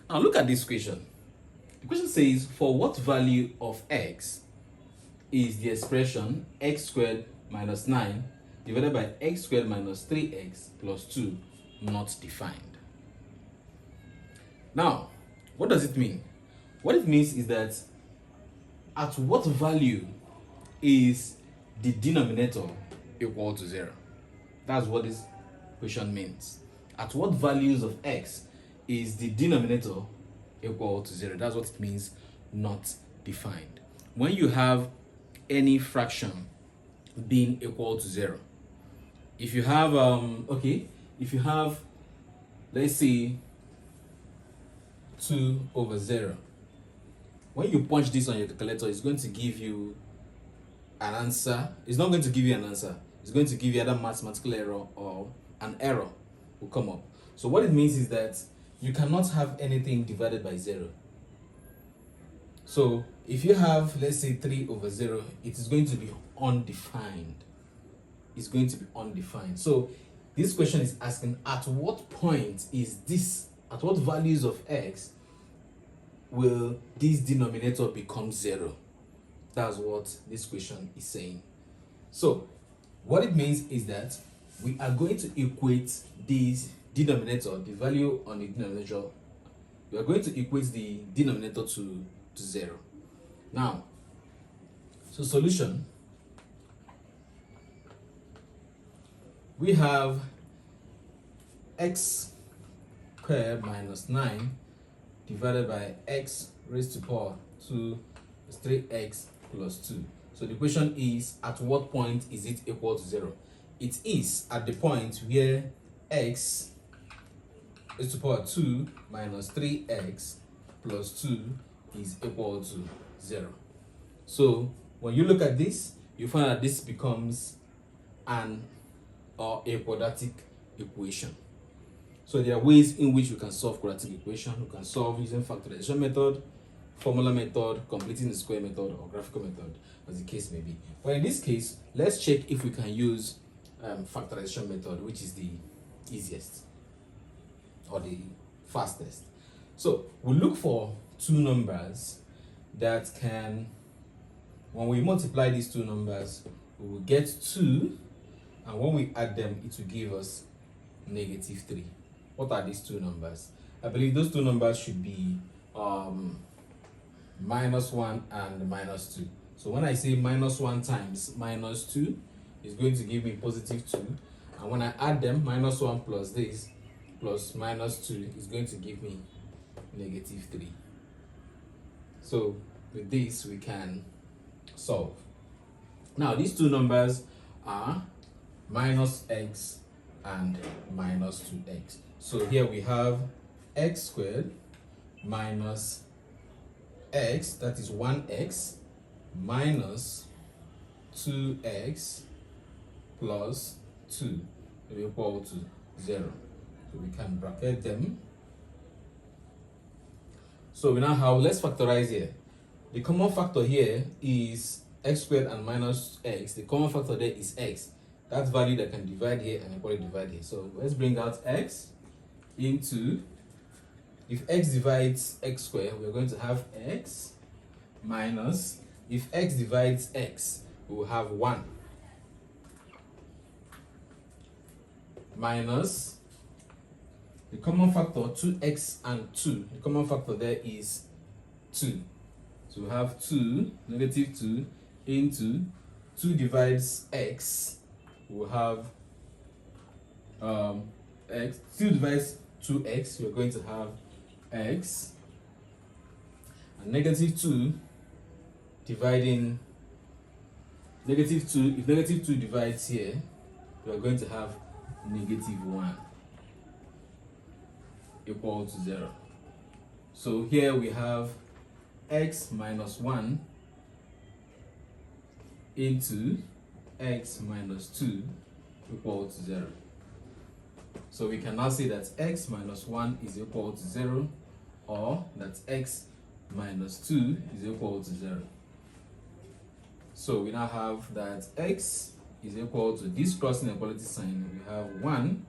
Now look at this question. The question says, for what value of x is the expression x squared minus 9 divided by x squared minus 3x plus 2 not defined? Now, what does it mean? What it means is that at what value is the denominator equal to 0? That's what this question means. At what values of x is the denominator equal to 0? That's what it means, not defined. When you have any fraction being equal to 0, if you have if you have, let's say, 2 over 0, when you punch this on your calculator, it's going to give you an answer. It's not going to give you an answer. It's going to give you either mathematical error or an error will come up. So what it means is that you cannot have anything divided by 0. So if you have, let's say, 3 over 0, it is going to be undefined. It's going to be undefined. So this question is asking, at what point is this, at what values of x will this denominator become 0? That's what this question is saying. So what it means is that we are going to equate this denominator, the value on the denominator, we are going to equate the denominator to 0. Now, so solution, we have x squared minus 9 divided by x raised to power 2 plus 3x plus 2. So the question is, at what point is it equal to 0? It is at the point where x raised to power 2 minus 3x plus 2 is equal to 0. So when you look at this, you find that this becomes a quadratic equation. So there are ways in which you can solve quadratic equation. You can solve using factorization method, formula method, completing the square method, or graphical method, as the case may be. But in this case, let's check if we can use factorization method, which is the easiest or the fastest. So we'll look for two numbers that can, when we multiply these two numbers, we will get 2, and when we add them, it will give us negative 3. What are these two numbers? I believe those two numbers should be minus 1 and minus 2. So when I say minus 1 times minus 2, it's going to give me positive 2. And when I add them, minus 1 plus this plus minus 2 is going to give me negative 3. So with this, we can solve. Now, these two numbers are minus x and minus 2x. So here we have x squared minus x, that is 1x, minus 2x plus 2 will equal to 0. So we can bracket them. So we now have, let's factorize here. The common factor here is x squared and minus x. The common factor there is x. That value that can divide here and equally divide here. So let's bring out x into, if x divides x squared, we're going to have x minus, if x divides x, we will have 1 minus the common factor 2x and 2. The common factor there is 2. So we have 2, negative 2, into 2 divides x. We'll have x, 2 divides 2x, we're going to have x, and negative 2 dividing negative 2, if negative 2 divides here, we're going to have negative 1 equal to 0. So here we have x minus 1 into x minus 2 equal to 0. So we can now say that x minus 1 is equal to 0, or that x minus 2 is equal to 0. So we now have that x is equal to this crossing equality sign. We have 1,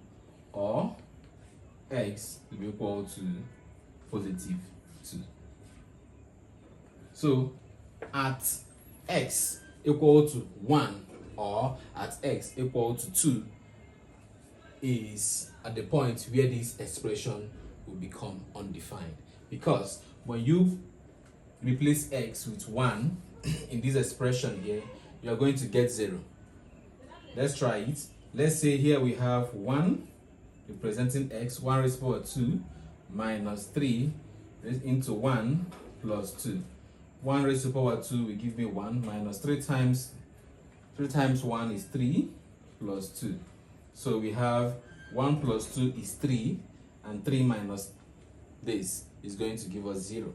or x will be equal to positive 2. So at x equal to 1 or at x equal to 2 is at the point where this expression will become undefined, because when you replace x with 1 in this expression here, you are going to get 0. Let's try it. Let's say here we have 1 representing x, 1 raised to the power 2 minus 3 raised into 1 plus 2. 1 raised to the power 2 will give me 1 minus 3 times 1 is 3 plus 2. So we have 1 plus 2 is 3, and 3 minus this is going to give us 0. You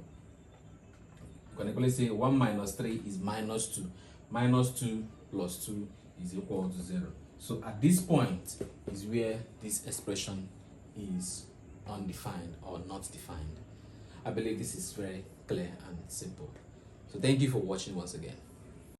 can equally say 1 minus 3 is minus 2. Minus 2 plus 2 is equal to 0. So at this point is where this expression is undefined or not defined. I believe this is very clear and simple. So thank you for watching once again.